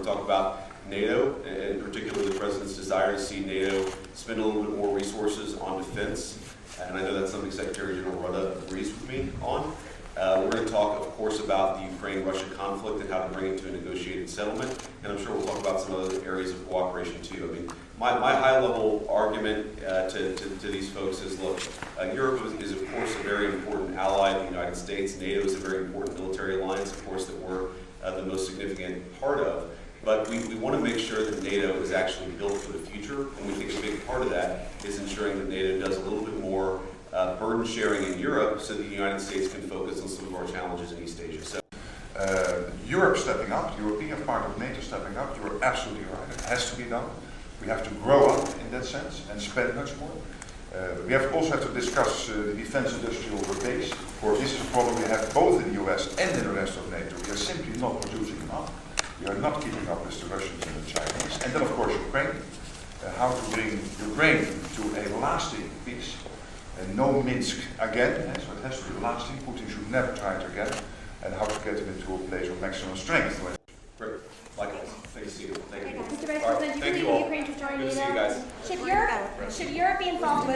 talk about NATO, and particularly the President's desire to see NATO spend a little bit more resources on defense. And I know that's something Secretary General Rutte agrees with me on. We're going to talk, of course, about the Ukraine-Russia conflict and how to bring it to a negotiated settlement. And I'm sure we'll talk about some other areas of cooperation, too. I mean, my high-level argument to these folks is, look, Europe is, of course, a very important ally of the United States. NATO is a very important military alliance, of course, that we're the most significant part of. But we want to make sure that NATO is actually built for the future. And we think a big part of that is ensuring that NATO does a little bit more burden sharing in Europe so that the United States can focus on some of our challenges in East Asia. So, Europe stepping up, the European part of NATO stepping up, you're absolutely right. It has to be done. We have to grow up in that sense and spend much more. We also have to discuss the defense industrial base. Of course, this is a problem we have both in the US and in the rest of NATO. We are simply not producing enough. We are not keeping up with the Russians and the Chinese. And then, of course, Ukraine. How to bring Ukraine to a lasting peace. And no Minsk again, so it has to be lasting. Putin should never try it again. And how to get him into a place of maximum strength. Great. Likewise. Thank you. See you. Thank you. Mr. Vice President, do you believe Ukraine should join NATO? Good to see you guys. Should Europe be involved with